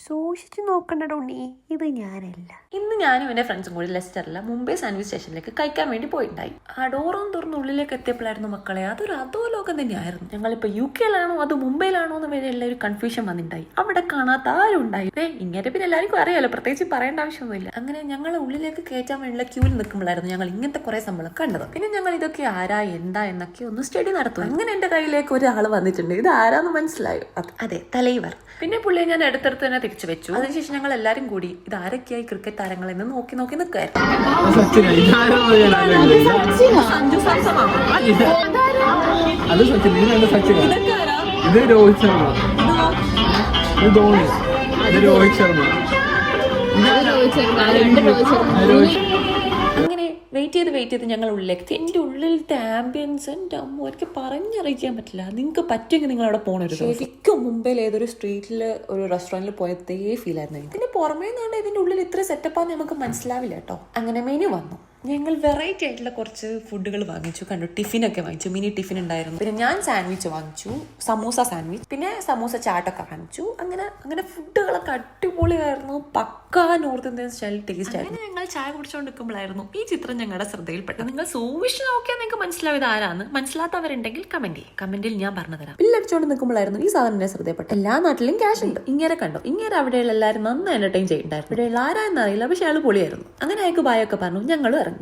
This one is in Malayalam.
സൂക്ഷിച്ചു നോക്കണ്ടോ നീ, ഇത് ഞാനല്ല. ഇന്ന് ഞാനും എൻ്റെ ഫ്രണ്ട്സും കൂടി ലെസ്റ്ററിലെ മുംബൈ സാൻഡ്വിച്ച് സ്റ്റേഷനിലേക്ക് കഴിക്കാൻ വേണ്ടി പോയിട്ടുണ്ടായി. ആ ഡോറും തുറന്ന് ഉള്ളിലേക്ക് എത്തിയപ്പോഴായിരുന്നു മക്കളെ അതൊരു അധോലോകം തന്നെയായിരുന്നു. ഞങ്ങളിപ്പോൾ UK-യിലാണോ അത് മുംബൈയിലാണോ എന്ന് വരെ എല്ലാവരും കൺഫ്യൂഷൻ വന്നിട്ടുണ്ടായി. അവിടെ കാണാത്ത ആരും ഉണ്ടായി. ഇങ്ങനെ പിന്നെ എല്ലാവർക്കും അറിയാലോ, പ്രത്യേകിച്ച് പറയേണ്ട ആവശ്യമൊന്നുമില്ല. അങ്ങനെ ഞങ്ങൾ ഉള്ളിലേക്ക് കയറ്റാൻ വേണ്ടിയുള്ള ക്യൂവിൽ നിൽക്കുമ്പോഴായിരുന്നു ഞങ്ങൾ ഇങ്ങനത്തെ കുറെ സംഭവം കണ്ടത്. പിന്നെ ഞങ്ങൾ ഇതൊക്കെ ആരാ എന്താ എന്നൊക്കെ ഒന്ന് സ്റ്റഡി നടത്തും. അങ്ങനെ എൻ്റെ കയ്യിലേക്ക് ഒരാൾ വന്നിട്ടുണ്ട്. ഇത് ആരാന്ന് മനസ്സിലായോ? അതെ, തലൈവർ. പിന്നെ പുള്ളിയെ ഞാൻ അടുത്തടുത്ത് തന്നെ തിരിച്ചു വെച്ചു. അതിനുശേഷം ഞങ്ങൾ എല്ലാവരും കൂടി ഇത് ആരൊക്കെയായി ക്രിക്കറ്റ് താരങ്ങൾ എന്ന് നോക്കി നോക്കി നിൽക്കായിരുന്നു. സഞ്ജു സാംസണാണോ? അത് സച്ചിൻ, ഇത് രോഹിത് ശർമ്മ, ഇത് ധോണി, ഇത് രോഹിത് ശർമ്മ. അങ്ങനെ വെയിറ്റ് ചെയ്ത് ഞങ്ങൾ ഉള്ളിലേക്ക്. എൻ്റെ ഉള്ളിലത്തെ ആംബിയൻസ് എൻ്റെ അമ്മ എനിക്ക് പറഞ്ഞറിയിക്കാൻ പറ്റില്ല. നിങ്ങൾക്ക് പറ്റുമെങ്കിൽ നിങ്ങൾ അവിടെ പോകണത്. ശരിക്കും മുംബൈയിൽ ഏതൊരു സ്ട്രീറ്റിൽ ഒരു റെസ്റ്റോറൻറ്റിൽ പോയതേ ഫീൽ ആയിരുന്നു. ഇതിന് പുറമേ നിന്നാണ് ഇതിൻ്റെ ഉള്ളിൽ ഇത്ര സെറ്റപ്പാന്ന് നമുക്ക് മനസ്സിലാവില്ല കേട്ടോ. അങ്ങനെ മെനു വന്നു. ഞങ്ങൾ വെറൈറ്റി ആയിട്ടുള്ള കുറച്ച് ഫുഡുകൾ വാങ്ങിച്ചു. കണ്ടു, ടിഫിനൊക്കെ വാങ്ങിച്ചു. മിനി ടിഫിൻ ഉണ്ടായിരുന്നു. പിന്നെ ഞാൻ സാൻഡ്വിച്ച് വാങ്ങിച്ചു, സമൂസ സാൻഡ്വിച്ച്, പിന്നെ സമൂസ ചാട്ടൊക്കെ വാങ്ങിച്ചു. അങ്ങനെ ഫുഡുകളൊക്കെ അടിപൊളിയായിരുന്നു. പക്കാ നോർത്ത് ഇന്ത്യൻ സ്റ്റൈൽ ടേസ്റ്റ് ആയിരുന്നു. ഞങ്ങൾ ചായ കുടിച്ചുകൊണ്ട് നിൽക്കുമ്പോഴായിരുന്നു ഈ ചിത്രം ഞങ്ങളുടെ ശ്രദ്ധയിൽപ്പെട്ടത്. നിങ്ങൾ സൂക്ഷിച്ച് നോക്കിയാൽ നിങ്ങൾക്ക് മനസ്സിലായത് ആരാന്ന്. മനസ്സിലാത്തവരുണ്ടെങ്കിൽ കമന്റിൽ ഞാൻ പറഞ്ഞു തരാം. ബില്ലടിച്ചുകൊണ്ട് നിൽക്കുമ്പോഴായിരുന്നു ഈ സാധനം എന്നെ ശ്രദ്ധയിൽപ്പെട്ടത്. എല്ലാ നാട്ടിലും ക്യാഷ് ഉണ്ട്. ഇങ്ങനെ കണ്ടോ, ഇങ്ങനെ അവിടെയുള്ള എല്ലാവരും നന്നായി എന്റർടൈൻ ചെയ്യുന്നുണ്ടായിരുന്നു. ഇവിടെയുള്ള ആരാന്ന് അറിയില്ല, പക്ഷെ അയാൾ പൊളിയായിരുന്നു. അങ്ങനെ അയാൾക്ക് ബായൊക്കെ പറഞ്ഞു. ഞങ്ങളും ഇറങ്ങി.